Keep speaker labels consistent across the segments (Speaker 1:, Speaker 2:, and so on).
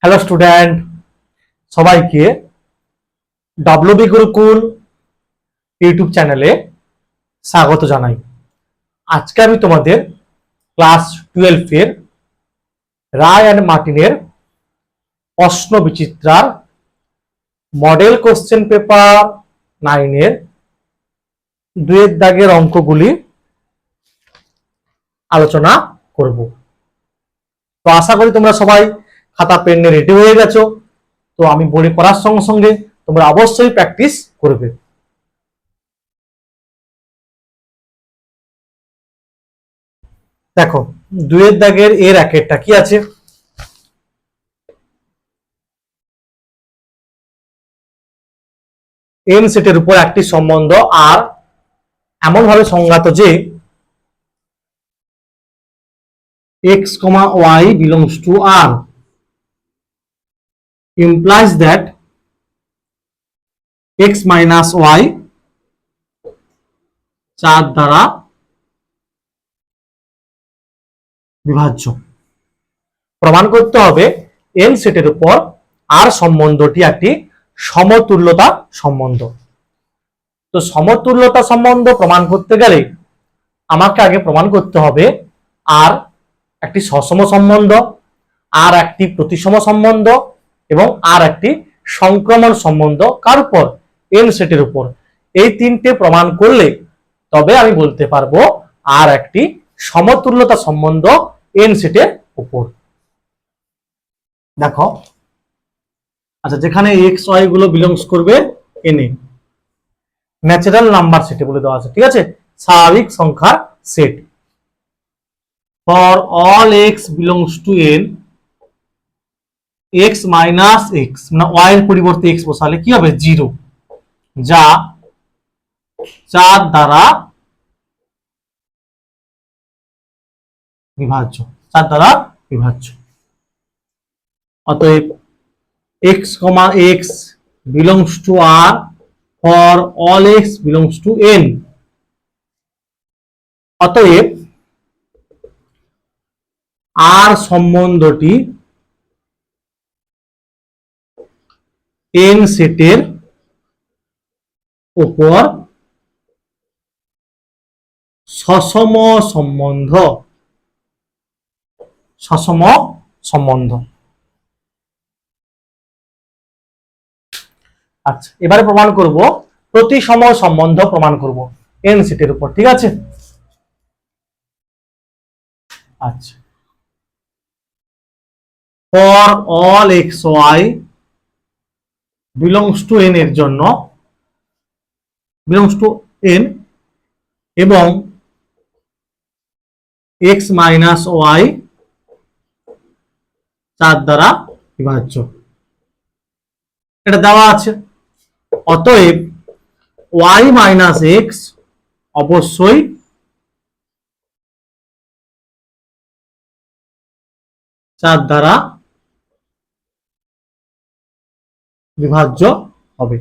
Speaker 1: Hello student, সবাইকে WB Gurukul YouTube চ্যানেলে স্বাগত জানাই। আজকে আমি তোমাদের ক্লাস 12 এর রায় অ্যান্ড মার্টিনের প্রশ্ন বিচিত্রার মডেল কোশ্চেন পেপার 9 এর 2 দাগের অঙ্কগুলি আলোচনা করব। তো আশা করি তোমরা সবাই খাতা পেন নিয়ে রেডি হয়ে গেছো। তো আমি বলি পড়ার সঙ্গে সঙ্গে তোমরা অবশ্যই প্র্যাকটিস করবে। দেখো 2 দাগের এর একেরটা কি আছে? এন সেটের উপর একটি সম্বন্ধ আর এমন ভাবে সংজ্ঞাত যে x, y belongs to R implies that x minus y 4 দ্বারা বিভাজ্য। প্রমাণ করতে হবে এন সেটের উপর আর সম্বন্ধটি একটি সমতুল্যতা সম্বন্ধ। তো সমতুল্যতা সম্বন্ধ প্রমাণ করতে গেলে আমাকে আগে প্রমাণ করতে হবে আর একটি সসম সম্বন্ধ, আর একটি প্রতিসম সম্বন্ধ এবং আর একটি সংক্রমণ সম্বন্ধ। কার উপর? এন সেটের উপর। এই তিনটে প্রমাণ করলে তবে আমি বলতে পারবো আর একটি সমতুল্যতা সম্বন্ধ এন সেটের উপর। দেখো, আচ্ছা, যেখানে এক্স ওয়াই গুলো বিলংস করবে এনে, ন্যাচারাল নাম্বার সেটে বলে দেওয়া আছে, ঠিক আছে, স্বাভাবিক সংখ্যার set. For all x belongs to N, x minus x মানে ওয়াই এর পরিবর্তে এক্স বসালে কি হবে? 0, যা 4 দ্বারা বিভাজ্য। 4 দ্বারা বিভাজ্য। অতএব x, x belongs to R for all x belongs to n। অতএব আর সম্বন্ধটি n সেটের উপর সসম সম্বন্ধ। সসম সম্বন্ধ। আচ্ছা, এবারে প্রমাণ করব প্রতিসম সম্বন্ধ প্রমাণ করব এন সেটের উপর, ঠিক আছে। আচ্ছা, for all x y belongs to n এর জন্য, বিলংস টু এন এবং এক্স মাইনাস ওয়াই 4 দ্বারা বিভাজ্য, এটা দেওয়া আছে। অতএব ওয়াই মাইনাস এক্স অবশ্যই 4 দ্বারা বিভাজ্য হবে।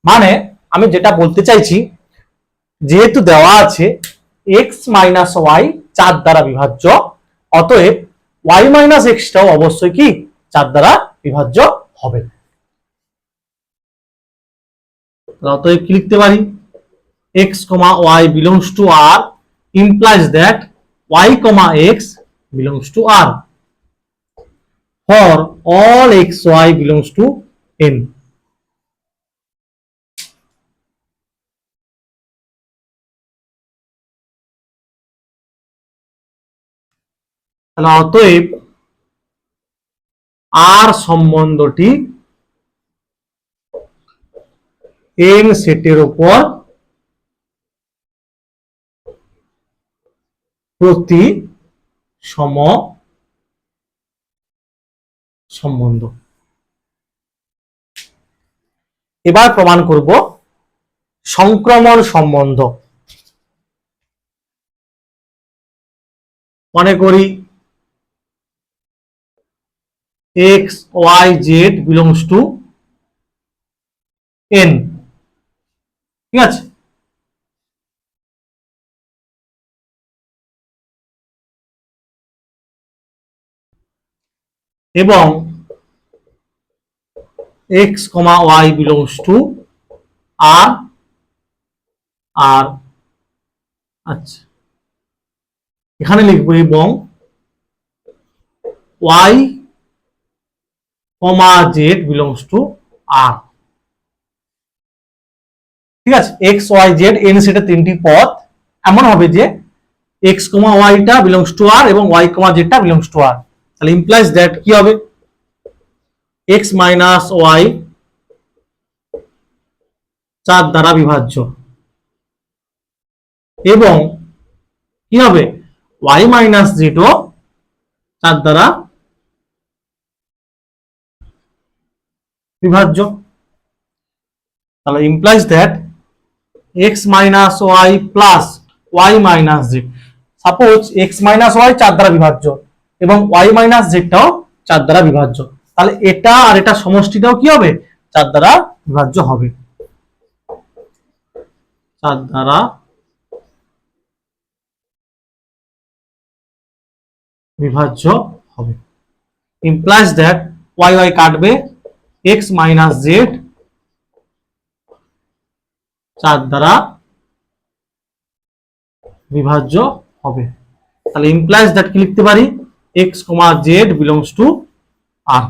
Speaker 1: মানে আমি যেটা বলতে চাইছি, যেহেতু দেওয়া আছে এক্স মাইনাস ওয়াই 4 দ্বারা বিভাজ্য, অতএব ওয়াই মাইনাস এক্সটাও অবশ্যই কি 4 দ্বারা বিভাজ্য হবে। অতএব কি লিখতে পারি? x, y belongs to R implies that y, x belongs to R for all x, y belongs to n। তাহলে অতএব আর সম্বন্ধটি n সেটের উপর প্রতিসম সম্বন্ধ। এবার প্রমাণ করব সংক্রমণ সম্বন্ধ। মনে করি X Y Z belongs to N, ঠিক আছে। এবং X comma Y belongs to R আর আচ্ছা এখানে লিখবো এবং Y comma Z belongs to R. ঠিক আছে, এক্স ওয়াই জেড এন সেটের তিনটি পদ এমন হবে যে এক্স কমা ওয়াইটা বিলংস টু আর এবং Y comma জেডটা belongs to R. তাহলে ইমপ্লাইজ দ্যাট কি হবে, এক্স মাইনাস ওয়াই 4 দ্বারা বিভাজ্য এবং কি হবে ওয়াই মাইনাস জেডও 4 দ্বারা বিভাজ্য। তাহলে implies that x minus y plus y minus z, suppose x minus y 4 দ্বারা বিভাজ্য এবং ওয়াই মাইনাস জেডটাও 4 দ্বারা বিভাজ্য, তাহলে এটা আর এটা সমষ্টিটাও কি হবে 4 দ্বারা বিভাজ্য হবে, 4 দ্বারা বিভাজ্য হবে। ইমপ্লাইজ দ্যাট ওয়াই ওয়াই কাটবে, এক্স মাইনাস জেড 4 দ্বারা বিভাজ্য হবে। তাহলে ইমপ্লাইজ দ্যাট কি লিখতে পারি, X comma Z belongs to R.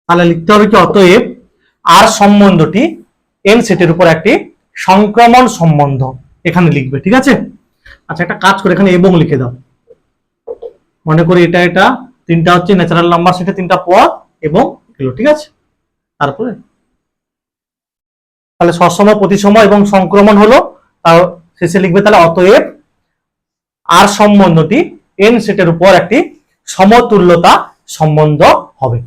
Speaker 1: তাহলে লিখতে হবে কি, অতএব আর সম্বন্ধটি এন সেটের উপর একটি সংক্রমণ সম্বন্ধ, এখানে লিখবে। ঠিক আছে, আচ্ছা একটা কাজ করে এখানে এবং লিখে দাও, মনে করি এটা এটা তিনটা হচ্ছে ন্যাচারাল নাম্বার সেটে তিনটা পদ এবং এগুলো। ঠিক আছে, তারপরে তাহলে সসম প্রতিসম এবং সংক্রমণ হলো, তার শেষে লিখবে তাহলে অতএব আর সম্বন্ধটি এন সেটের উপর একটি সমতুল্যতা সম্বন্ধ হবে।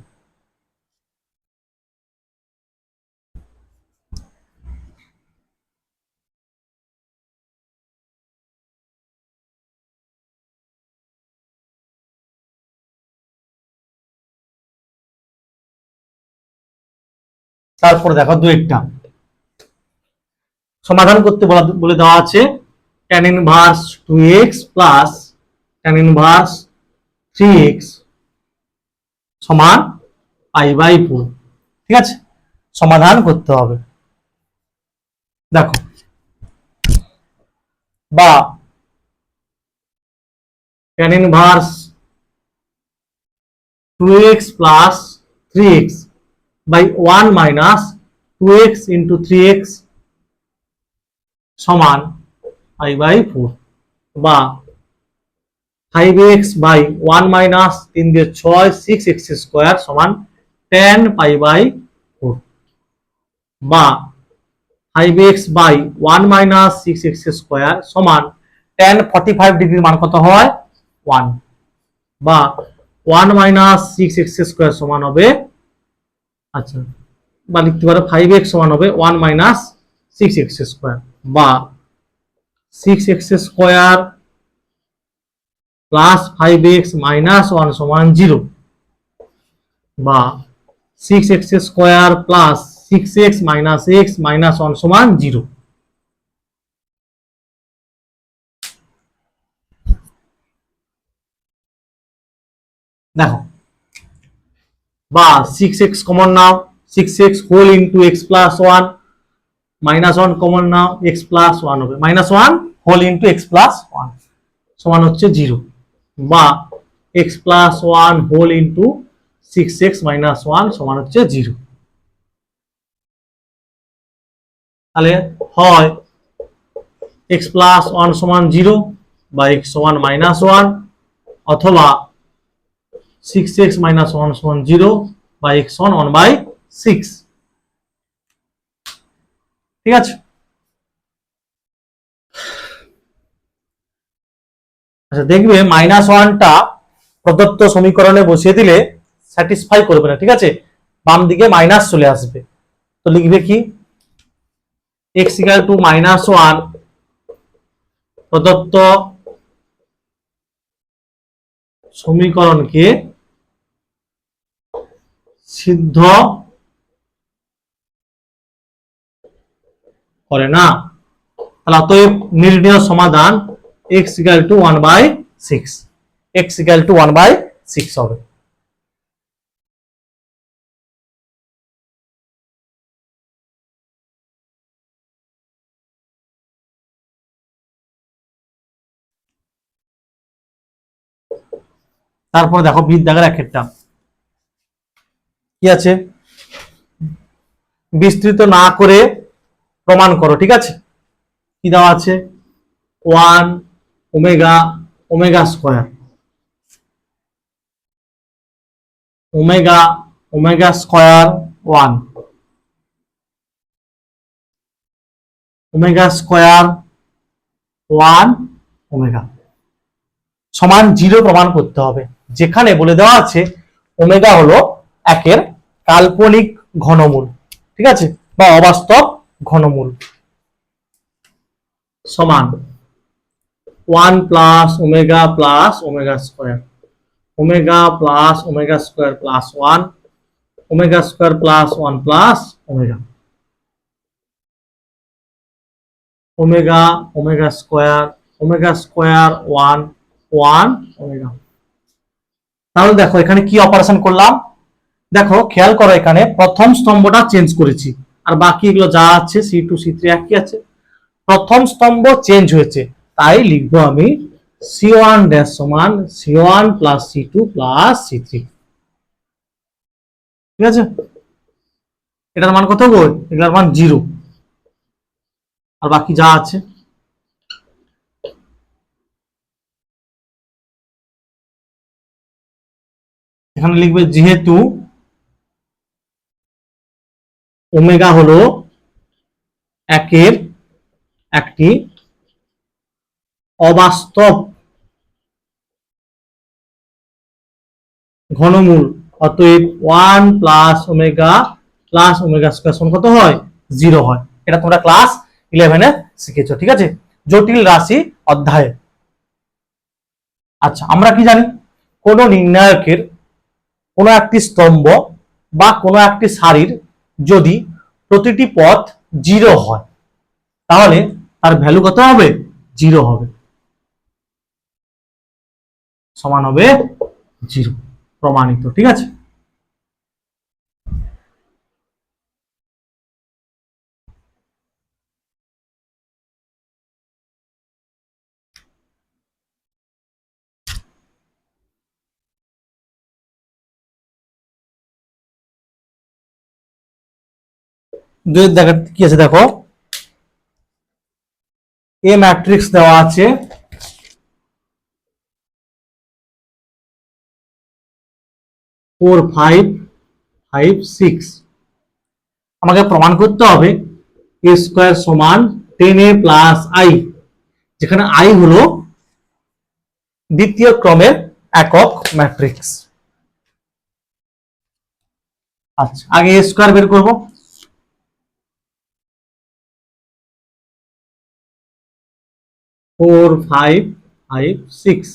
Speaker 1: তারপরে দেখো দুইটা সমাধান করতে বলে দেওয়া আছে, tan inverse 2x plus tan inverse 3x সমান π/4। ঠিক আছে, সমাধান করতে হবে। দেখো বা tan inverse 2x plus 3x by 1 minus 2x into 3x সমান π/4 বা 5x বাই 1 মাইনাস 3 দিয়ে 6 6x স্কয়ার সমান tan π/4 বা 5x by 1 minus 6x square সমান tan 45 ডিগ্রির মান কত হয় 1 বা 1 মাইনাস 6x স্কয়ার সমান হবে, আচ্ছা বা লিখতে পারো 5x সমান হবে 1 মাইনাস 6x স্কয়ার বা 6x square plus 5x minus 1 সমান 0 বা 6x square plus 6x minus x minus 1 সমান 0। দেখো বা 6x কমন নাও, 6x whole into x plus 1 minus 1 common নাও, x প্লাস 1 হবে minus 1 whole into x plus 1 সমান হচ্ছে 0 বা x plus 1 whole into 6x minus 1 সমান হচ্ছে 0। তাহলে হয় x প্লাস 1 সমান 0 বা x সমান মাইনাস 1 অথবা 6x মাইনাস 1 সমান 0 বা x সমান 1/6। ঠিক আছে, আচ্ছা দেখবে মাইনাস 1টা প্রদত্ত সমীকরণে বসিয়ে দিলে স্যাটিসফাই করবে না। ঠিক আছে, বাম দিকে মাইনাস চলে আসবে, তো লিখবে কি x ইকুয়াল টু -1 প্রদত্ত সমীকরণকে সিদ্ধ করে না। তাহলে অতএব নির্ণেয় সমাধান x equal to 1/6, x equal to 1/6 হবে। তারপরে দেখো বিদ্যাগার একেরটা কি আছে, বিস্তৃত না করে প্রমাণ করো, ঠিক আছে। কি দেওয়া আছে, 1 omega omega square, omega omega square 1 omega square 1 omega সমান 0 প্রমাণ করতে হবে, যেখানে বলে দেওয়া আছে ওমেগা হলো একের কাল্পনিক ঘনমূল, ঠিক আছে, বা অবাস্তব ঘনমূল, সমান 1 plus omega square, omega plus omega square plus 1 omega square plus 1 plus omega, omega omega square 1 1 omega. তাহলে দেখো এখানে কি অপারেশন করলাম, দেখো খেয়াল করো এখানে প্রথম স্তম্ভটা চেঞ্জ করেছি, আর বাকি এগুলো যা আছে C2 C3 একই আছে। প্রথম স্তম্ভ চেঞ্জ হয়েছে, তাই লিখবো আমি C1 ড্যাশ সমান C1 plus C2 plus C3, ঠিক আছে। এটার মান কত গো, এটার মান 0, আর বাকি যা আছে এখানে লিখবে, যেহেতু ওমেগা হলো একের একটি অবাস্তব ঘনমূল, অতএব 1 প্লাস ওমেগা স্কয়ার সমান কত হয়, 0 হয়। এটা তোমরা ক্লাস 11 এ শিখেছো, ঠিক আছে, জটিল রাশি অধ্যায়ে। আচ্ছা, আমরা কি জানি, কোন নির্ণায়কের কোন একটি স্তম্ভ বা কোন একটি সারির যদি প্রতিটি পথ 0 হয়, তাহলে তার ভ্যালু কত হবে, 0 হবে, সমান হবে 0, প্রমাণিত, ঠিক আছে। দেখা কি আছে, দেখো এ ম্যাট্রিক্স দেওয়া আছে, 4 5 5 6, আমাকে প্রমাণ করতে হবে a স্কয়ার সমান 10a প্লাস i, যেখানে i হলো দ্বিতীয় ক্রমের একক ম্যাট্রিক্স। আচ্ছা, আগে a স্কয়ার বের করব, ফোর ফাইভ ফাইভ সিক্স,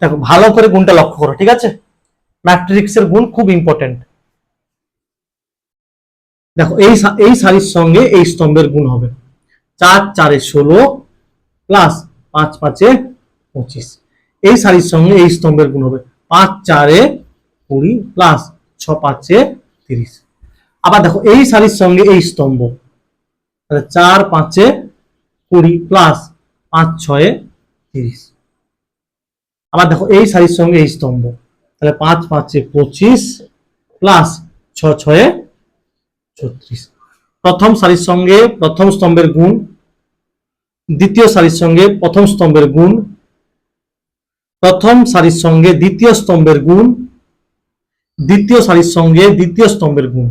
Speaker 1: দেখো ভালো করে গুণটা লক্ষ্য করো, ঠিক আছে, ম্যাট্রিক্সের গুণ খুব ইম্পর্টেন্ট। দেখো এই সারির সঙ্গে এই স্তম্ভের গুণ হবে 4 4 16 প্লাস 5 5 25, এই সারির সঙ্গে এই স্তম্ভের গুণ হবে 5 4 20 প্লাস 6 5 30। আবার দেখো এই সারির সঙ্গে এই স্তম্ভ, তাহলে 4 5 20 প্লাস 5 6 30। আবার দেখো এই সারির সঙ্গে এই স্তম্ভ, তাহলে 5 5 25 প্লাস 6 6 36। প্রথম সারির সঙ্গে প্রথম স্তম্ভের গুণ, দ্বিতীয় সারির সঙ্গে প্রথম স্তম্ভের গুণ, প্রথম সারির সঙ্গে দ্বিতীয় স্তম্ভের গুণ, দ্বিতীয় সারির সঙ্গে দ্বিতীয় স্তম্ভের গুণ।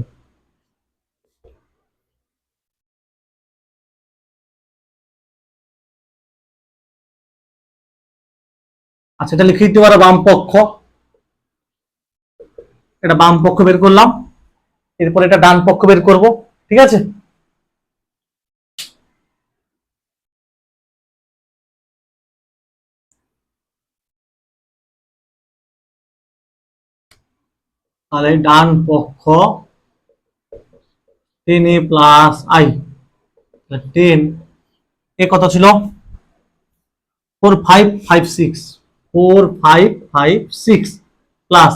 Speaker 1: আচ্ছা, এটা লিখে দিতে পারো বাম পক্ষ, এটা বাম পক্ষ বের করলাম, এরপর এটা ডান পক্ষ বের করব, ঠিক আছে। তাহলে ডান পক্ষ 10a প্লাস i 10 এ কত ছিল 4556 4556 প্লাস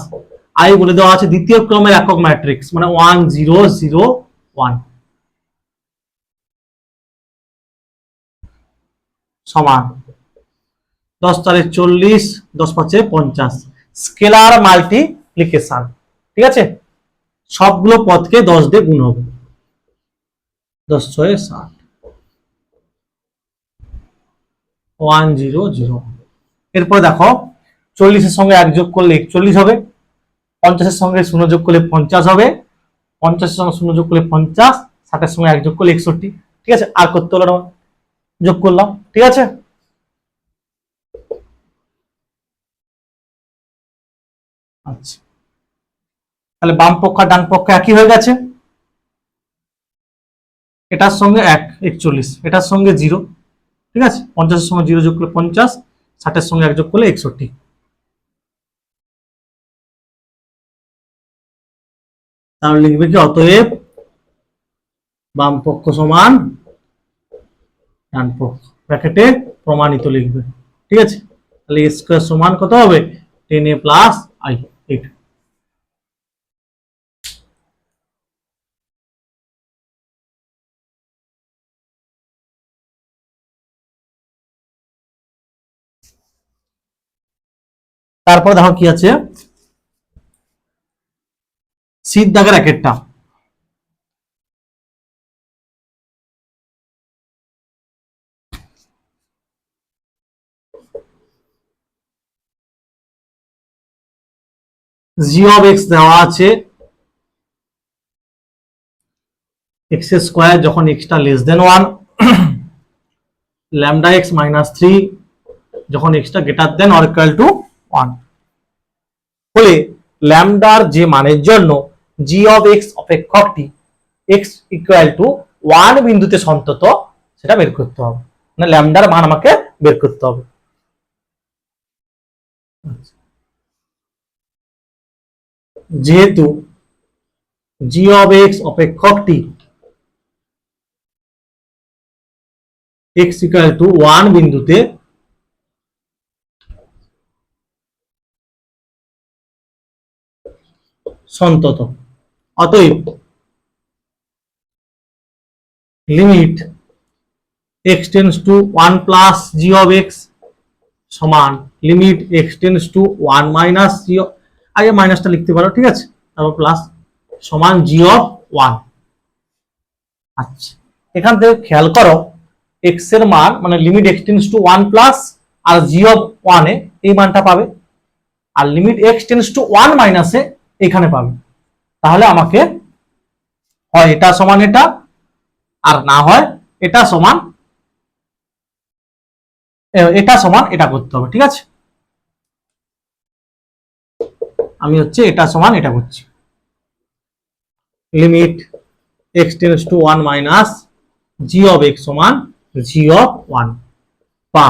Speaker 1: আই বলে দেওয়া আছে দ্বিতীয় ক্রমের একক ম্যাট্রিক্স মানে 1001 সমান 10 4 40 10 5 50 স্কেলার মাল্টিপ্লিকেশন ঠিক আছে সবগুলো পদকে 10 দিয়ে গুণ হবে 10 6 60 100 এরপর দেখো 40 এর সঙ্গে 1 যোগ করলে 41 হবে 50 এর সঙ্গে 0 যোগ করলে 50 হবে 50 এর সঙ্গে 0 যোগ করলে 50 60 এর সঙ্গে 1 যোগ করলে 61 ঠিক আছে আর করতে হলো না যোগ করলাম ঠিক আছে আচ্ছা তাহলে বাম পক্ষ আর ডান পক্ষ একই হয়ে গেছে এটার সঙ্গে 1 41 এটার সঙ্গে 0 ঠিক আছে 50 এর সঙ্গে 0 যোগ করলে 50 60 এর সঙ্গে 1 যোগ করলে 61 তাহলে লিখবে কি অতএব বাম পক্ষ সমান ডান পক্ষ ব্র্যাকেটে প্রমাণিত লিখবে ঠিক আছে তাহলে a স্কয়ার সমান কত হবে 10a প্লাস i 8 তারপর দেখো কি আছে শীত দাগের একটা g of x দেওয়া আছে x স্কয়ার যখন x টা less than 1 lambda x minus 3 যখন x টা greater than or equal to 1 বলে ল্যামডার যে মানের জন্য g of x অপেক্ষকটি x equal to 1 বিন্দুতে সন্তত সেটা বের করতে হবে না ল্যামডার মান আমাকে বের করতে হবে যেহেতু g of x অপেক্ষকটি x equal to 1 বিন্দুতে সন্তত অতএব limit x tends to 1 plus g of x সমান limit x tends to 1 minus g আগে মাইনাসটা লিখতে পারো ঠিক আছে তারপর প্লাস সমান g of 1 আচ্ছা এখান থেকে খেয়াল করো x এর মান মানে limit x tends to 1 plus আর g of 1 এ এই মানটা পাবে আর লিমিট x টেন্ডস টু 1 মাইনাসে এখানে পাবে তাহলে আমাকে হয় এটা সমান এটা আর না হয় এটা সমান এটা করতে হবে ঠিক আছে আমি হচ্ছে এটা সমান এটা করছি limit x tends to 1 minus g of x সমান g of 1 বা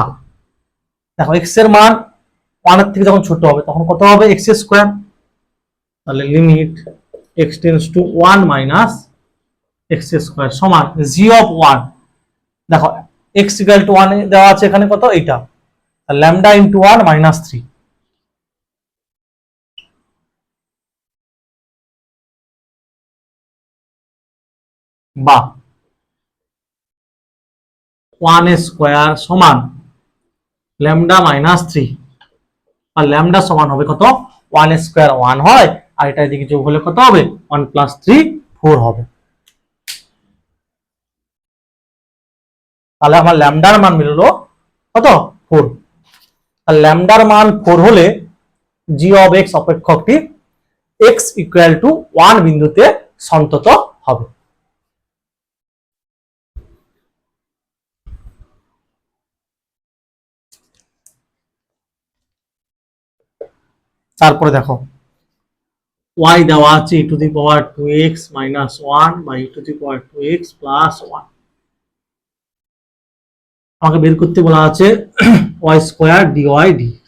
Speaker 1: দেখো x এর মান 1 এর থেকে যখন ছোট হবে তখন কত হবে x স্কয়ার তাহলে limit x tends to 1 minus x square সমান g of 1 দেখো x ইকুয়াল টু 1 এ দেওয়া আছে এখানে কত এটা ল্যামডা ইনটু 1 মাইনাস 3 বা 1 স্কয়ার সমান ল্যামডা মাইনাস 3 আর ল্যামডা সমান হবে কত 1 স্কয়ার 1 হয় আর এটা এদিকে যোগ হলে কত হবে 1 প্লাস 3 4 হবে তাহলে আমার ল্যামডার মান মিললো কত 4 আর ল্যামডার মান 4 হলে g of x অপেক্ষকটি x equal to 1 বিন্দুতে সন্তত হবে তারপরে দেখো y দেওয়া আছে e to the power 2x minus 1 by e to the power 2x plus 1 আমাকে বের করতে বলা আছে y স্কয়ার dy dx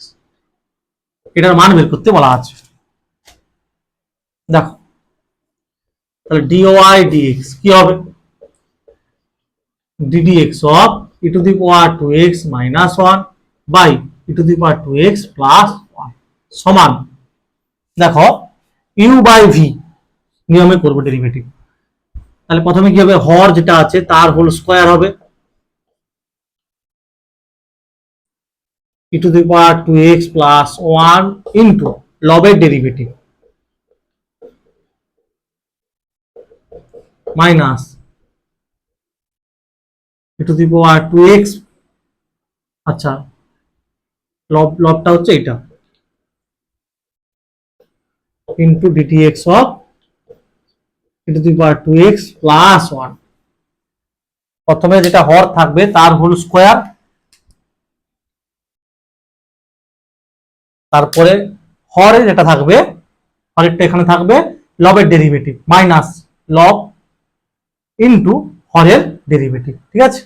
Speaker 1: এটার মান বের করতে বলা আছে দেখো তাহলে dy dx কি হবে ddx of e to the power 2x minus 1 by e to the power 2x plus 1 সমান, দেখো u by v নিয়মে করব ডেরিভেটিভ। তাহলে প্রথমে কি হবে, হর যেটা আছে তার হোল স্কয়ার হবে e to the power 2x plus 1 into লবের derivative minus e to the power 2x, আচ্ছা লবটা হচ্ছে এটা, into dtx of e to the power 2x plus 1। প্রথমে যেটা হর থাকবে তার হোল স্কয়ার, তারপরে হরে যেটা থাকবে হরেরটা এখানে থাকবে লবের ডেরিভেটিভ মাইনাস লব ইনটু হরের ডেরিভেটিভ, ঠিক আছে।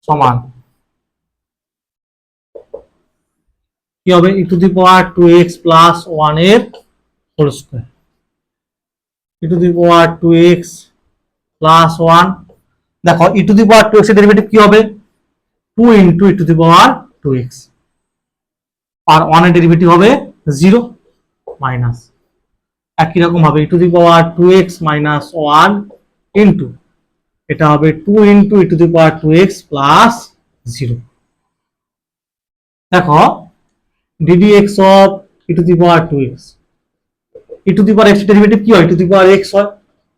Speaker 1: সমান কি হবে, e to the power 2x plus 1 এর whole square, e to the power 2x plus 1, দেখো e to the power 2x এর ডেরিভেটিভ কি হবে 2 into e to the power 2x, আর 1 এর ডেরিভেটিভ হবে 0 মাইনাস একই রকম হবে e to the power 2x minus 1 into এটা হবে 2 into e to the power 2x plus 0। দেখো ddx of e to the power 2x, e to the power x এর derivative কি হয়, e to the power x হয়,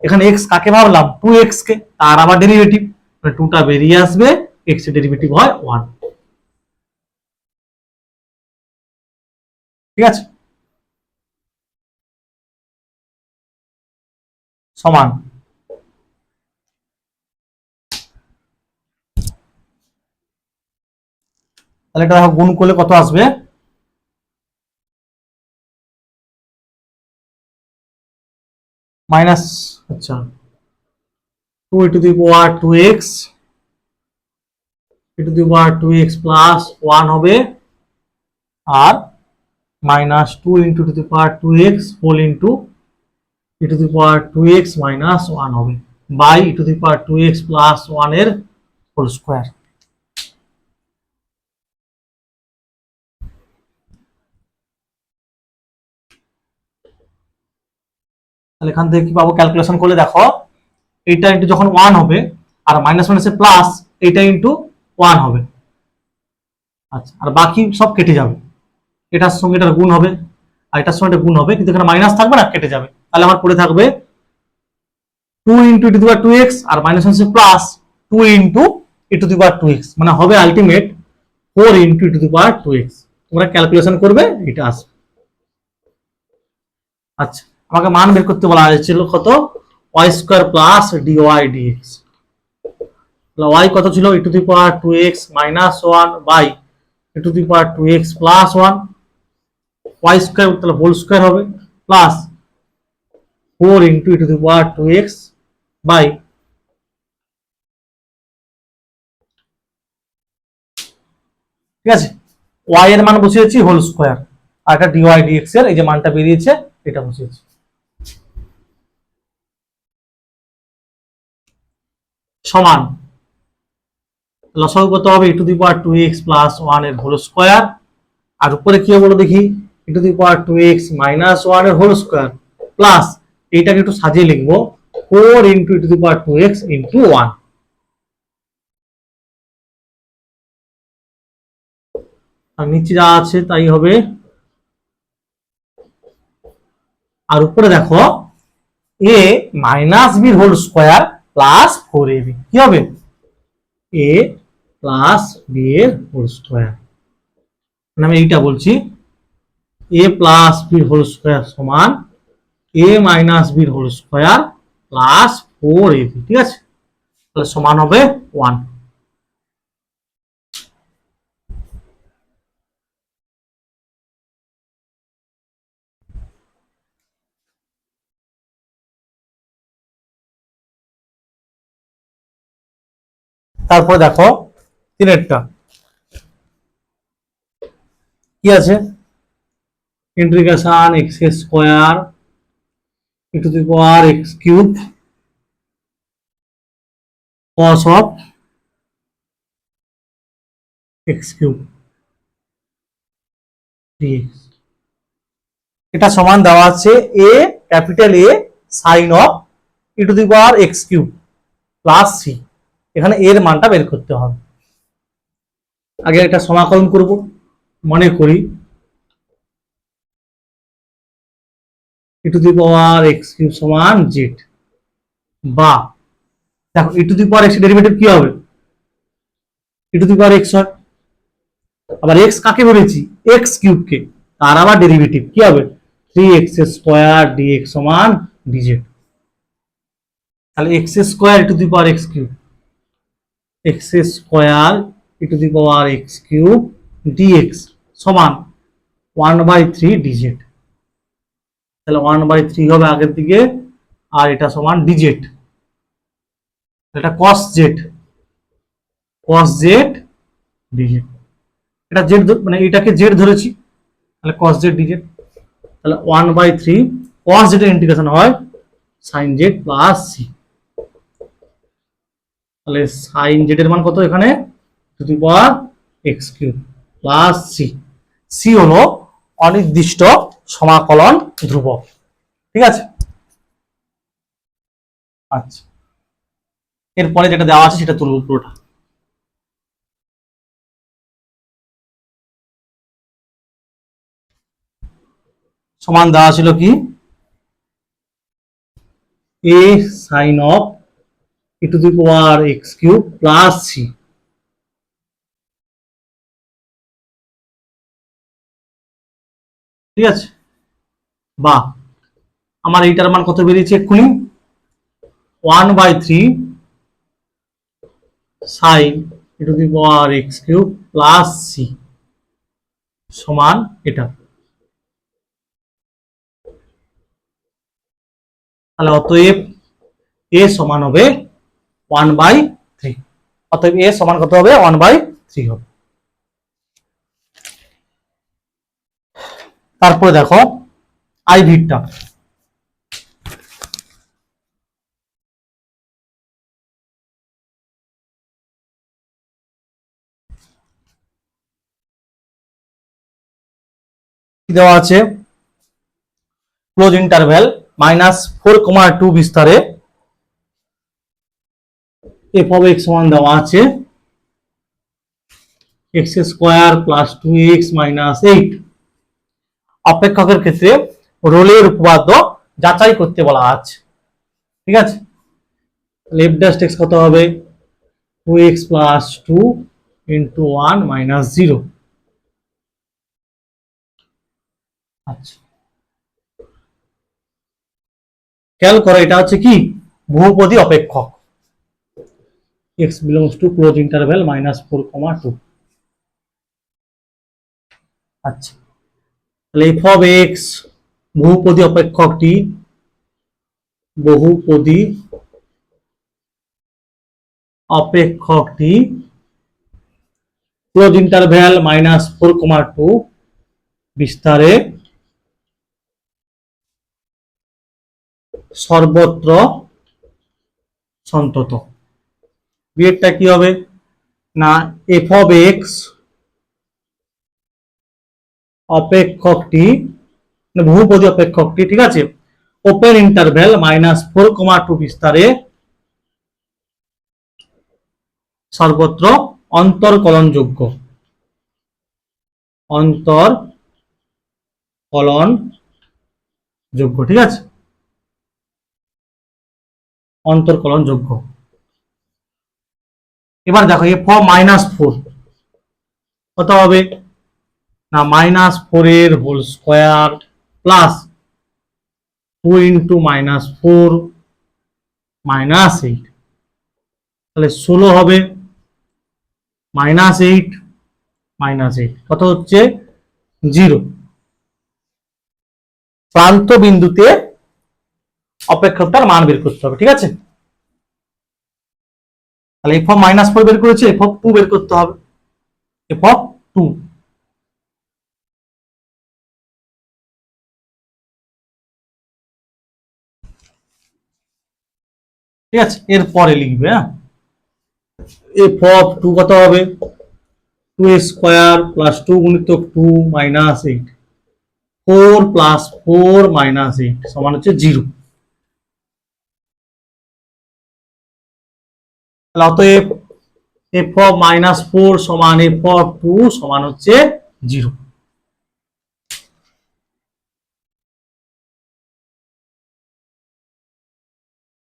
Speaker 1: এখানে x কাকে ভাবলাম 2x কে, তার আবার ডেরিভেটিভ মানে 2টা বেরিয়ে আসবে, x এর ডেরিভেটিভ হয় 1, ঠিক আছে। সমান তাহলে এটা গুণ করলে কত আসবে, মাইনাস, আচ্ছা 2 e to the power 2x e to the power 2x plus 1 হবে, আর minus 2 into to the power 2x whole into e to the power 2x minus 1 হবে by e to the power 2x plus 1 এর whole square. তাহলে এখান থেকে কি পাবো, calculation করলে দেখো এইটা ইন্টু যখন 1 হবে আর মাইনাস মাইনাসে প্লাস, এইটা ইন্টু 1 হবে, আচ্ছা আর বাকি সব কেটে যাবে, এটার সঙ্গে এটার গুণ হবে আর এটার সঙ্গে এটা গুণ হবে, কিন্তু এখানে মাইনাস থাকবে না, কেটে যাবে। তাহলে আমার পড়ে থাকবে 2 into e to the power 2x আর মাইনাস মাইনাসে plus 2 into e to the power 2x, মানে হবে ultimate 4 into e to the power 2x। তোমরা ক্যালকুলেশন করবে এটা আসবে। আচ্ছা আমাকে মান বের করতে বলা হয়েছিল কত, y square plus dy dx, y কত ছিল e to the power 2x minus 1 by e to the power 2x plus 1, y square তাহলে হোল স্কয়ার হবে plus 4 into e to the power 2x by, ঠিক আছে, y এর মান বসিয়েছি whole square আর এটা dy dx এর এই যে মানটা বেরিয়েছে এটা বসিয়েছি। সমান লসাগু কত হবে e to the power 2x plus 1 এর হোল স্কয়ার, আর উপরে কি হবে বলো দেখি e to the power 2x minus 1 এর হোল স্কয়ার প্লাস এইটাকে একটু সাজিয়ে লিখবো 4 into e to the power 2x into 1, আর নিচে যা আছে তাই হবে, আর উপরে দেখো a minus b whole square plus 4ab কি হবে a প্লাস b এর হোল স্কয়ার, মানে আমি এইটা বলছি a plus b whole square সমান a minus b whole square plus 4ab, ঠিক আছে, তাহলে সমান হবে 1। তারপর দেখো তিনেরটা কি আছে, integration x square e to the power x cube cos of x cube dx। এটা সমান দেওয়া আছে a capital A sin of e to the power x cube plus c। এখানে এর মানটা বের করতে হবে। আগে এটা সমাকলন করব। মনে করি e to the power x cube সমান z, বা দেখো e to the power x এর ডেরিভেটিভ কি হবে? e to the power x হয়। আবার x কাকে বলেছি? x কিউব কে, তার আবার ডেরিভেটিভ কি হবে? 3x স্কয়ার dx সমান dz। তাহলে x square e to the power x cube, x square e to the power x cube dx সমান 1/3 dz। তাহলে 1/3 হবে আগের দিকে, আর এটা সমান dz। এটা cos z dz। এটা z মানে এটাকে z ধরেছি, তাহলে cos z dz। তাহলে 1/3 cos z এর ইন্টিগ্রেশন হয় sin z প্লাস c। তাহলে sin z এর মান কত এখানে? Two the power x cube plus c। c হলো অনির্দিষ্ট সমাকলন ধ্রুবক। ঠিক আছে। আচ্ছা, এরপরে যেটা দেওয়া আছে সেটা তুলব পুরোটা। সমান দেওয়া ছিল কি? a sin of e to the power x cube plus c। ঠিক আছে, বা আমার এইটার মান কত বেরিয়েছে এক্ষুনি? 1/3 sin e to the power x cube plus c সমান এটা। তাহলে অতএব a সমান হবে 1/3। অতএব a সমান কত হবে? 1/3 হবে। তারপরে দেখো i ভিটটা, দেওয়া আছে ক্লোজ ইন্টারভ্যাল -4,2 বিস্তারে f of x সমান দেওয়া আছে x square plus 2x minus 8। অপেক্ষকের ক্ষেত্রে রোলের উপপাদ্য যাচাই করতে বলা আছে। ঠিক আছে, লেফট ড্যাশ x কত হবে? 2x plus 2 into 1 minus 0। আচ্ছা, খেয়াল করো এটা হচ্ছে কি? বহুপদী অপেক্ষক। x belongs to close interval -4,2। আচ্ছা, তাহলে f of x বহুপদী অপেক্ষকটি ক্লোজ ইন্টারভ্যাল -4,2 বিস্তারে সর্বত্র সন্তত। বিয়েরটা কি হবে না? f of x অপেক্ষকটি বহুপদী অপেক্ষকটি, ঠিক আছে, ওপেন ইন্টারভ্যাল -4,2 বিস্তারে সর্বত্র অন্তরকলনযোগ্য। ঠিক আছে, অন্তরকলনযোগ্য। এবার দেখো f of -4 কত হবে না? -4 এর হোল স্কয়ার প্লাস 2 ইন্টু -4 -8। তাহলে 16 হবে -8 কত হচ্ছে? 0। প্রান্ত বিন্দুতে অপেক্ষকটার মান বের করতে হবে। ঠিক আছে, তাহলে f of -4 বের করেছে, f of 2 বের করতে হবে। f of 2, ঠিক আছে, এরপরে লিখবে, হ্যাঁ, এফ অফ টু কত হবে, 2 স্কোয়ার প্লাস 2 গুণিতক 2 মাইনাস 8, 4 প্লাস 4 মাইনাস 8 সমান হচ্ছে 0। তাহলে অতএব এফ অফ -4 সমান এফ অফ 2 সমান হচ্ছে 0।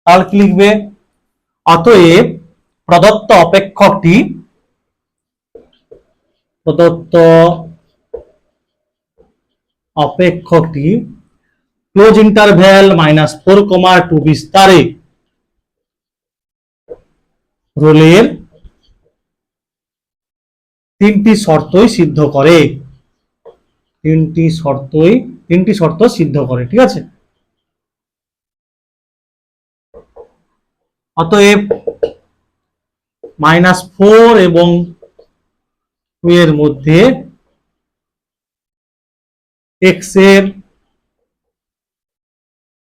Speaker 1: তাহলে কি লিখবে, অতএব প্রদত্ত অপেক্ষকটি ক্লোজ ইন্টারভ্যাল -4, 2 বিস্তারে রোলের তিনটি শর্তই সিদ্ধ করে, তিনটি শর্ত সিদ্ধ করে, ঠিক আছে। অতএব -4 এবং 2 এর মধ্যে x এর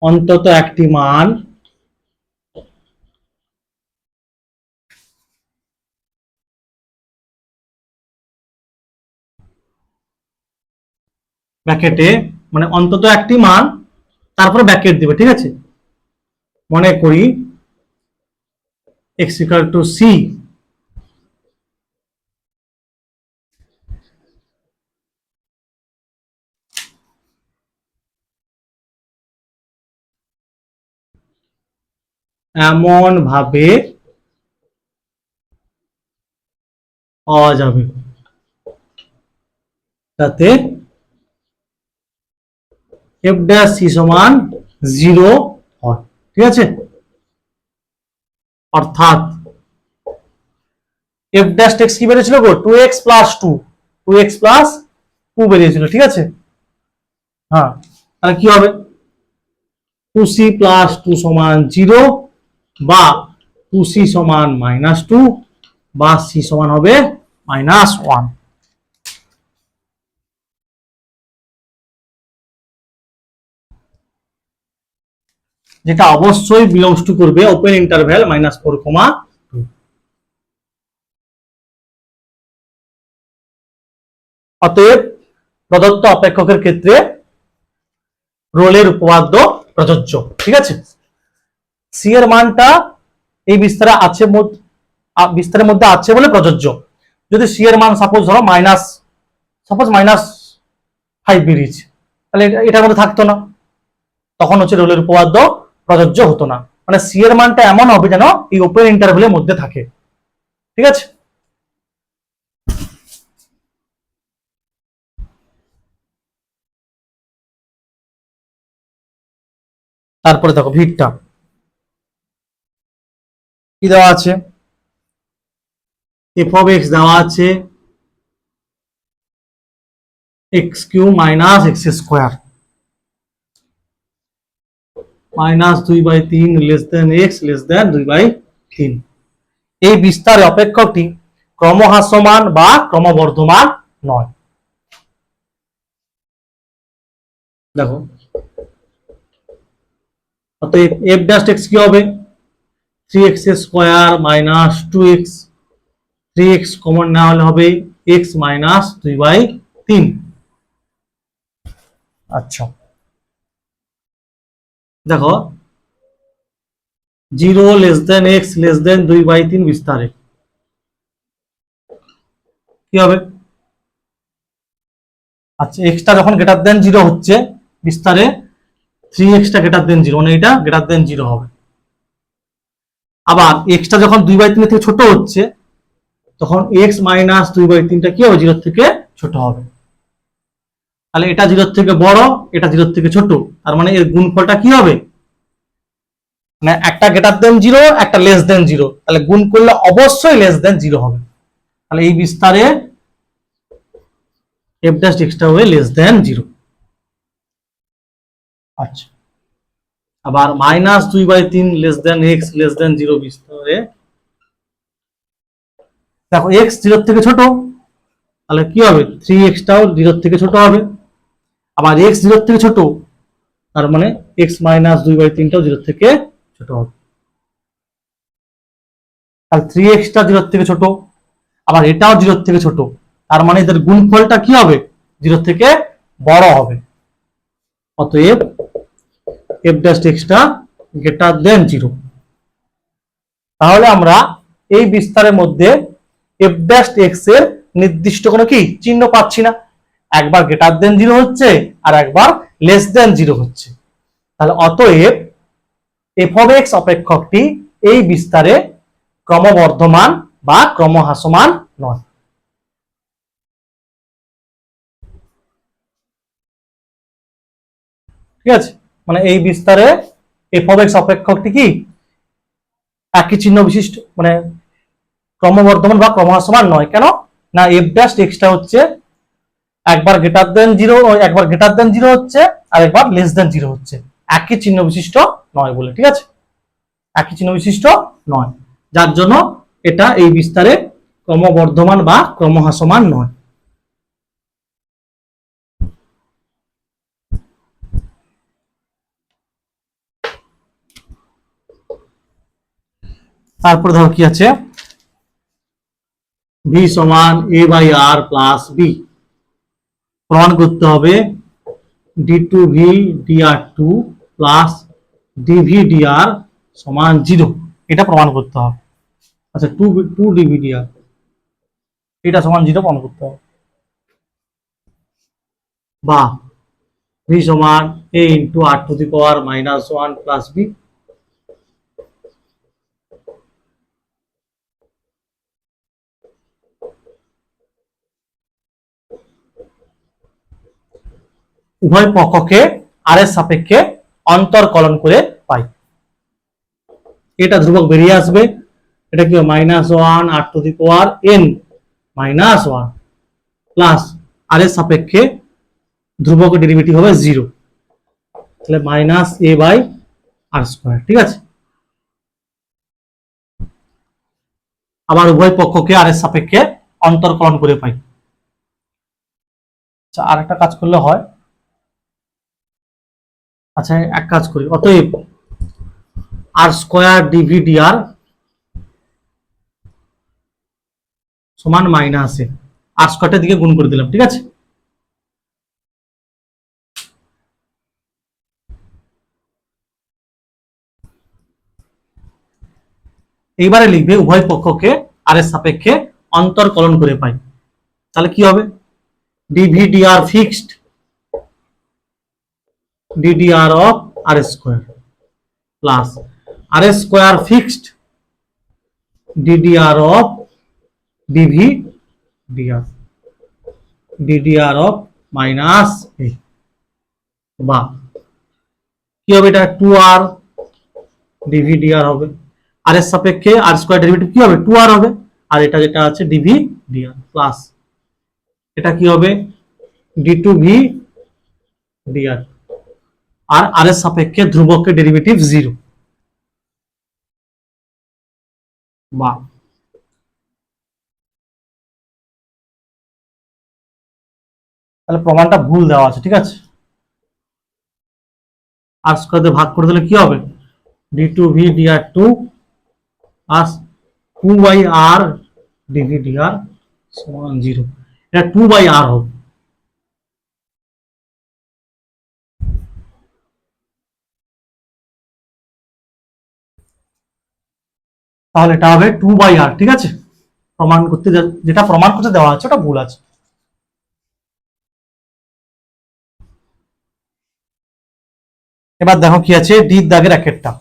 Speaker 1: অন্তত একটি মান ব্র্যাকেটে, মানে অন্তত একটি মান, তারপর ব্র্যাকেট দিবে, ঠিক আছে। মনে করি x = c, এমন ভাবে পাওয়া যাবে যাতে f' c সমান 0 হয়, ঠিক আছে। অর্থাৎ f' কি বেরিয়েছিল গো, 2x + 2 বেরিয়েছিল, ঠিক আছে। হ্যাঁ, তাহলে কি হবে, 2c + 2 সমান 0, বা 2c সমান -2, বা c সমান হবে -1। যেটা অবশ্যই বিলংস টু করবে ওপেন ইন্টারভ্যাল -4, 2। অতএব প্রদত্ত অপেক্ষকের ক্ষেত্রে রোলের উপপাদ্য প্রযোজ্য, ঠিক আছে। সি এর মানটা এই বিস্তারের মধ্যে আছে বলে প্রযোজ্য। যদি সি এর মান সাপোজ ধরো -5 বেরিয়েছে, তাহলে এটার মধ্যে থাকতো না, তখন হচ্ছে রোলের উপপাদ্য প্রযোজ্য হতো না। মানে সি এর মানটা এমন হবে যেন এই ওপেন ইন্টারভ্যালের মধ্যে থাকে, ঠিক আছে। তারপরে দেখো ভিড়টা কি দেওয়া আছে, এফ অফ এক্স দেওয়া আছে x³ - x² -2/3 x <2/3। এই বিস্তারে অপেক্ষকটি ক্রমহ্রাসমান বা ক্রমবর্ধমান নয়। দেখো, অতএব f' কি হবে, 3x² - 2x, 3x কমন না হলে হবে x - 2/3। আচ্ছা, দেখো 0 x <2/3 বিস্তারে কি হবে, আচ্ছা এক্সটা যখন >0 হচ্ছে বিস্তারে 3x টা >0, মানে এটা >0 হবে। আবার এক্সটা যখন 2/3 থেকে ছোট হচ্ছে তখন x - 2/3টা কি হবে, 0 থেকে ছোট হবে। তাহলে এটা 0 থেকে বড়, এটা 0 থেকে ছোট, তার মানে এর গুণফলটা কি হবে, মানে একটা >0 একটা <0, তাহলে গুণ করলে অবশ্যই <0 হবে। তাহলে এই বিস্তারে f' টা হবে <0। আচ্ছা, আবার -2/3 x <0 বিস্তারে দেখো x 0 থেকে ছোট, তাহলে কি হবে, 3x টাও 0 থেকে ছোট হবে। আবার x 0 থেকে ছোট, তার মানে x - 2/3টাও 0 থেকে ছোট হবে। তাহলে 3x টা 0 থেকে ছোট, আবার এটাও 0 থেকে ছোট, তার মানে এদের গুণফলটা কি হবে? 0 থেকে বড় হবে। অতএব f dash x টা গ্রেটার দেন 0। তাহলে আমরা এই বিস্তারের মধ্যে f dash x এর নির্দিষ্ট কোনো কি চিহ্ন পাচ্ছি না, একবার গ্রেটার দেন 0 হচ্ছে আর একবার লেস দেন 0 হচ্ছে। তাহলে অতএব f of x অপেক্ষকটি এই বিস্তারে ক্রমবর্ধমান বা ক্রমহ্রাসমান নয়। ঠিক আছে, মানে এই বিস্তারে f of x অপেক্ষকটি কি একই চিহ্ন বিশিষ্ট, মানে ক্রমবর্ধমান বা ক্রমহ্রাসমান নয়। কেন না, f dash x টা হচ্ছে একবার গ্রেটার দেন 0, একবার গ্রেটার দেন 0 হচ্ছে আর একবার লেস দেন 0 হচ্ছে, একই চিহ্ন বিশিষ্ট নয় বলে। ঠিক আছে, একই চিহ্ন বিশিষ্ট নয়, যার জন্য এটা এই বিস্তারে ক্রমবর্ধমান বা ক্রমহ্রাসমান নয়। তারপর ধরো কি আছে, v সমান a by r plus b, প্রমাণ করতে হবে d2v dr2 plus dv dr সমান 0, এটা প্রমাণ করতে হবে। আচ্ছা 2 dv dr এটা সমান 0 প্রমাণ করতে হবে, বা v সমান a into r to the power -1 plus b, উভয় পক্ষকে আর এর সাপেক্ষে অন্তরকলন করে পাই। এটা ধ্রুবক বেরিয়ে আসবে, এটা কি -1 r to the power n -1 plus R এর সাপেক্ষে ধ্রুবক ডেরিভেটিভ হবে 0, তাহলে -a বাই r স্কয়ার। ঠিক আছে, আবার উভয় পক্ষকে আর এর সাপেক্ষে অন্তরকলন করে পাই। আচ্ছা আর একটা কাজ করলে হয়, আচ্ছা এক কাজ করি, অতএব আর স্কয়ার ডিভি ডিআর সমান -a, আর স্কয়ারটার দিকে গুণ করে দিলাম। ঠিক আছে, এইবারে লিখবে উভয় পক্ষকে আর এর সাপেক্ষে অন্তরকলন করে পাই। তাহলে কি হবে, DV DR fixed DDR of R square plus R square fixed DDR of DV DR DDR of minus A, বা কি হবে, এটা 2r ডিভি ডিআর হবে, আর এর সাপেক্ষে আর স্কয়ার ডেরিভেটিভ কি হবে 2r হবে, আর এটা যেটা আছে ডিভি ডিআর প্লাস এটা কি হবে d2v dr, আর আর এর সাপেক্ষে ধ্রুবকের ডেরিভেটিভ 0, বা তাহলে প্রমাণটা ভুল দেওয়া আছে। ঠিক আছে, আর স্কয়ার দিয়ে ভাগ করে দিলে কি হবে d2v dr2 plus 2/r dv dr সমান 0, এটা 2/r হবে। তাহলে এটা হবে 2/r। ঠিক আছে, প্রমাণ করতে যেটা প্রমাণ করতে দেওয়া আছে ওটা ভুল আছে। এবার দেখো কি আছে, ডি দাগের একেরটা,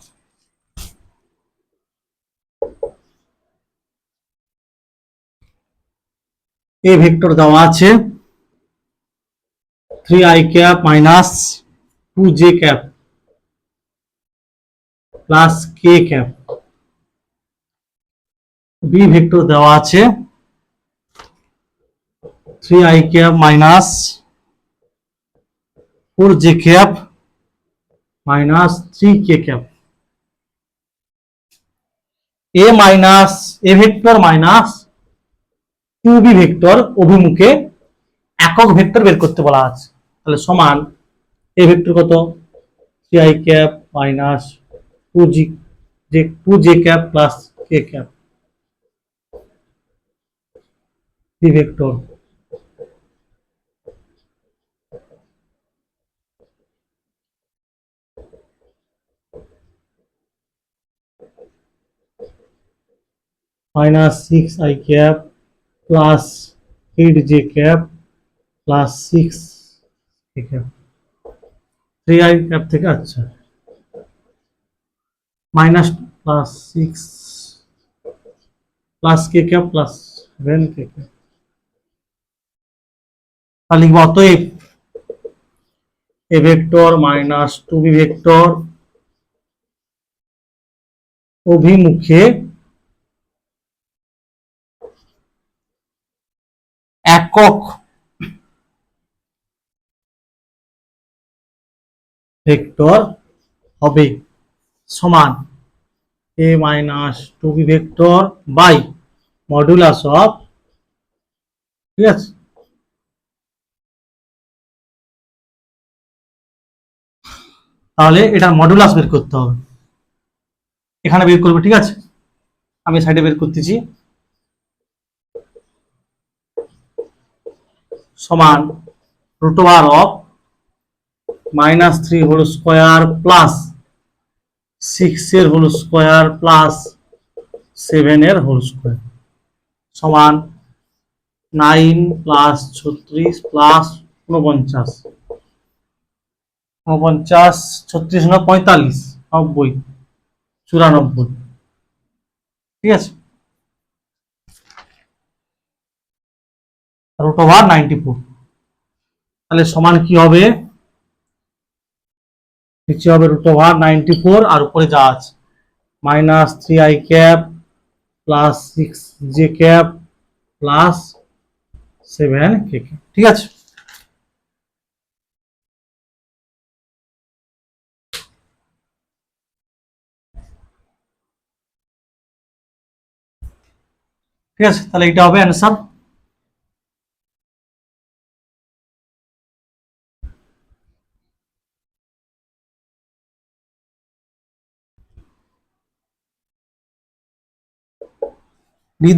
Speaker 1: এ ভেক্টর দেওয়া আছে 3i cap minus 2j cap plus K cap, B vector দেওয়া আছে 3i cap minus 4j cap minus 3k cap, A minus A vector minus 2b vector অভিমুখে একক ভেক্টর বের করতে বলা আছে। তাহলে সমান এ ভেক্টর কত 3i cap minus 2j cap plus k cap P vector minus 6 I cap plus 8 j cap plus 6 k cap 3 I cap থেকে আচ্ছা minus plus 6 plus k cap plus 7 k cap তাহলে লিখব অতএব a vector minus 2b vector অভিমুখে একক vector হবে সমান a minus 2b vector by modulus of, ঠিক আছে, তাহলে এটা মডুলাস বের করতে হবে, এখানে বের করবে, ঠিক আছে, আমি সাইডে বের করতেছি, সমান root over of -3 whole square plus 6 এর হোল স্কোয়ার প্লাস 7 এর হোল স্কোয়ার সমান 9 প্লাস 36 প্লাস 49 49 36 না 45 90 94, ঠিক আছে, রুট ওভার 94, তাহলে সমান কি হবে, নিচে হবে রুট ওভার 94 আর উপরে যা আছে -3 I cap plus 6 j cap plus 7 k cap, ঠিক আছে। ঠিক আছে, তাহলে এটা হবে অ্যান্সার।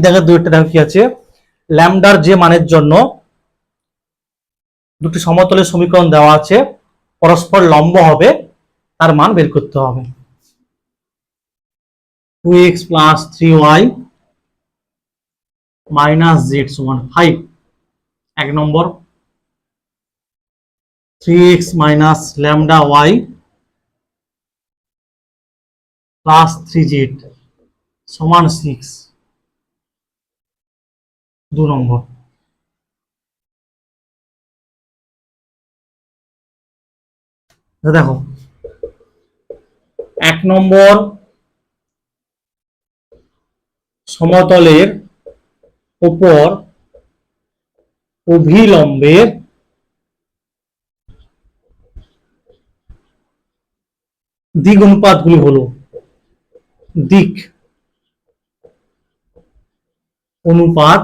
Speaker 1: দেখো দুইটা, দেখো কি আছে, ল্যামডার যে মানের জন্য দুটি সমতলের সমীকরণ দেওয়া আছে, পরস্পর লম্ব হবে, তার মান বের করতে হবে। 2x plus 3y minus Z সমান 5, এক নম্বর। 3x minus lambda y plus 3z সমান 6, 2 নম্বর। দেখো 1 নম্বর সমতলের উপর অভিলম্বের দিক অনুপাতগুলি হলো, দিক অনুপাত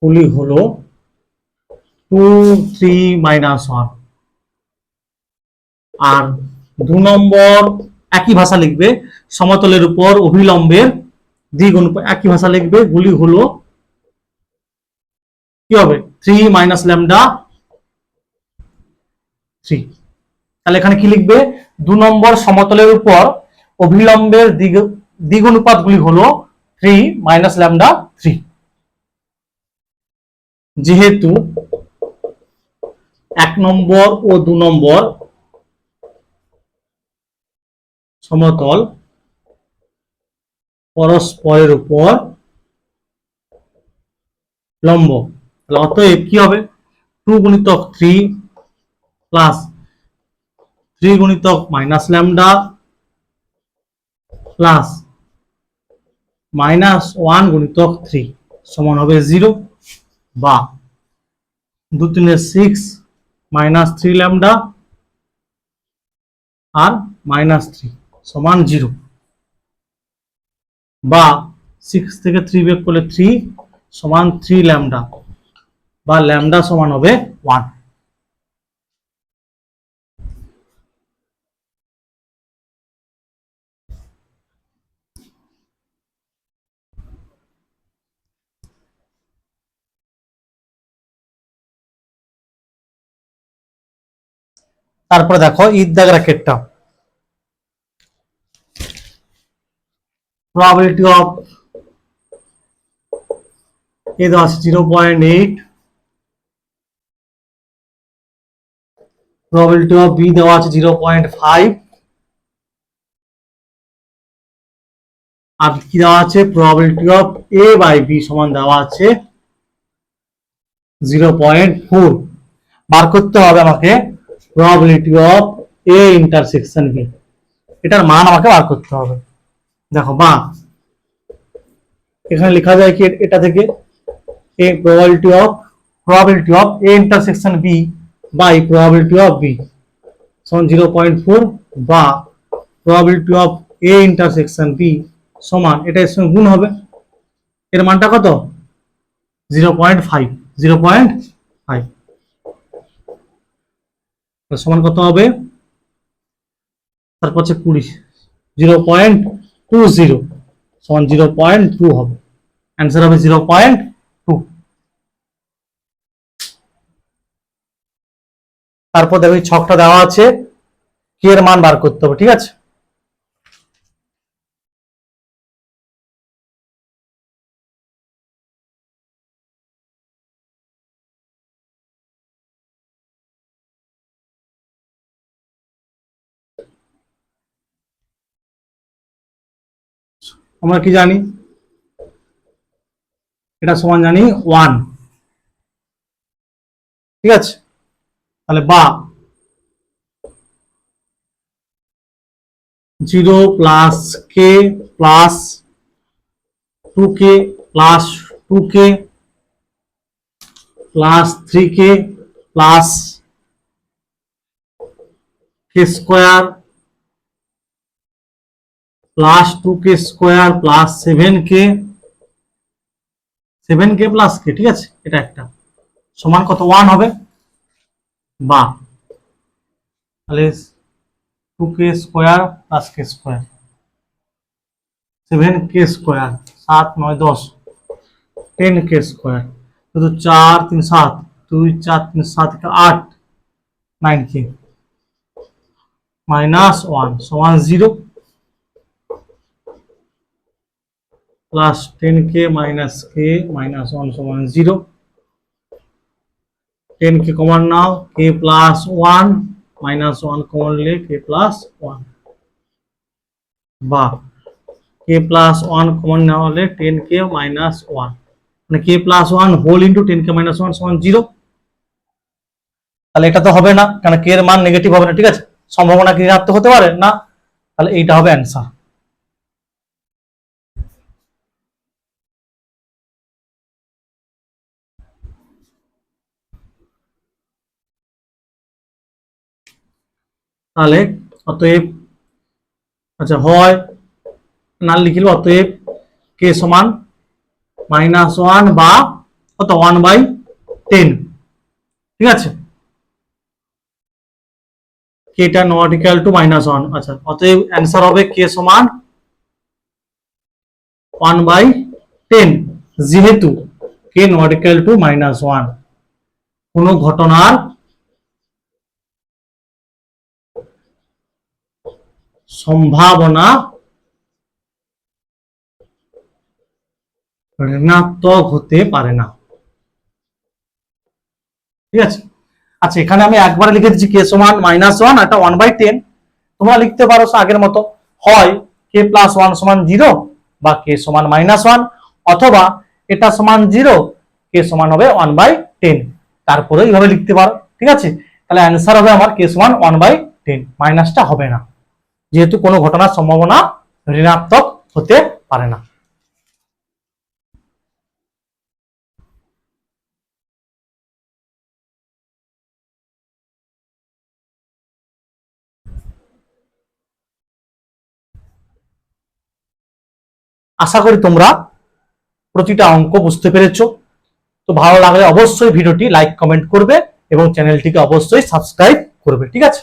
Speaker 1: গুলি হলো 2 3 -1, আর 2 নম্বর একই ভাষা লিখবে, সমতলের উপর অভিলম্বের দিক অনুপাত একই ভাষা লিখবে, গুলি হলো কি হবে 3 মাইনাস ল্যামডা 3। তাহলে এখানে কি লিখবে, 2 নম্বর সমতলের উপর অভিলম্বের দিক অনুপাতগুলি হলো 3 মাইনাস ল্যামডা 3। যেহেতু 1 নম্বর ও 2 নম্বর সমতল পরস্পরের উপর লম্ব, অতএব কি হবে 2 গুণিতক 3 প্লাস 3 গুণিতক মাইনাস ল্যামডা প্লাস -1 গুণিতক 3 সমান হবে 0, বা 2 3 6 -3 ল্যামডা আর -3 সমান 0, বা 6 থেকে 3 বিয়োগ করলে 3 সমান 3 ল্যামডা, বা ল্যামডা সমান হবে 1। তারপরে দেখো ইন দ্য ব্র্যাকেটটা, প্রবাবিলিটি অফ এ দেওয়া আছে 0.8, প্রবাবিলিটি অফ বি দেওয়া আছে 0.5, আর কি দেওয়া আছে probability of A by B সমান দেওয়া আছে 0.4। বার করতে হবে আমাকে probability of A intersection B, এটার মান আমাকে বার করতে হবে। দেখো বা এখানে লেখা যায় কি এটা থেকে A probability of A intersection B by probability of B সমান 0.4 বা probability of A intersection B সমান এটা এর সঙ্গে গুণ হবে, এর মানটা কত 0.5, 0.5 সমান কত হবে, তারপর হচ্ছে 20, 0.20 সমান 0.2 হবে, অ্যান্সার হবে 0.2। তারপর দেখো এই ছকটা দেওয়া আছে, কে এর মান বার করতে হবে, ঠিক আছে। আমরা কি জানি, এটা সমান জানি 1, ঠিক আছে। তাহলে বা 0 plus K plus 2k plus 2k plus 3k plus K square plus 2k square plus 7k plus K, ঠিক আছে, এটা একটা সমান কত 1 হবে। বা তাহলে 2k square plus K square 7k square 7 9 10 10k square শুধু 4 3 7 2 4 3 7 8 9k মাইনাস 1 সমান 0 plus 10k minus k minus 1 সমান 0, 10k কমন নাও k প্লাস 1 মাইনাস 1 কমন নিলে k প্লাস 1 বা k প্লাস 1 কমন নেওয়া হলে 10k মাইনাস 1 মানে k plus 1 whole into 10k minus 1 সমান 0। তাহলে এটা তো হবে না, কারণ k এর মান নেগেটিভ হবে না, ঠিক আছে, সম্ভাবনা কি ঋণাত্মক হতে পারে না, তাহলে এইটা হবে অ্যান্সার। তাহলে অতএব আচ্ছা হয় না লিখিল, অতএব কে সমান -1 বা কত 1/10, ঠিক আছে, কেটা নট ইকুয়াল টু -1। আচ্ছা অতএব অ্যান্সার হবে কে সমান 1/10, যেহেতু কে নট ইকুয়াল টু -1, কোন ঘটনার সম্ভাবনা ঋণাত্মক হতে পারে না, ঠিক আছে। আচ্ছা এখানে আমি একবারে লিখে দিচ্ছি কে সমান -1 একটা 1/10, তোমরা লিখতে পারো আগের মতো, হয় কে প্লাস 1 সমান 0 বা কে সমান -1, অথবা এটা সমান 0 কে সমান হবে 1/10, তারপরে এইভাবে লিখতে পারো, ঠিক আছে। তাহলে অ্যান্সার হবে আমার কে সমান 1/10, মাইনাসটা হবে না, যেহেতু কোনো ঘটনার সম্ভাবনা ঋণাত্মক হতে পারে না। আশা করি তোমরা প্রতিটা অঙ্ক বুঝতে পেরেছো। তো ভালো লাগলে অবশ্যই ভিডিওটি লাইক কমেন্ট করবে এবং চ্যানেলটিকে অবশ্যই সাবস্ক্রাইব করবে, ঠিক আছে।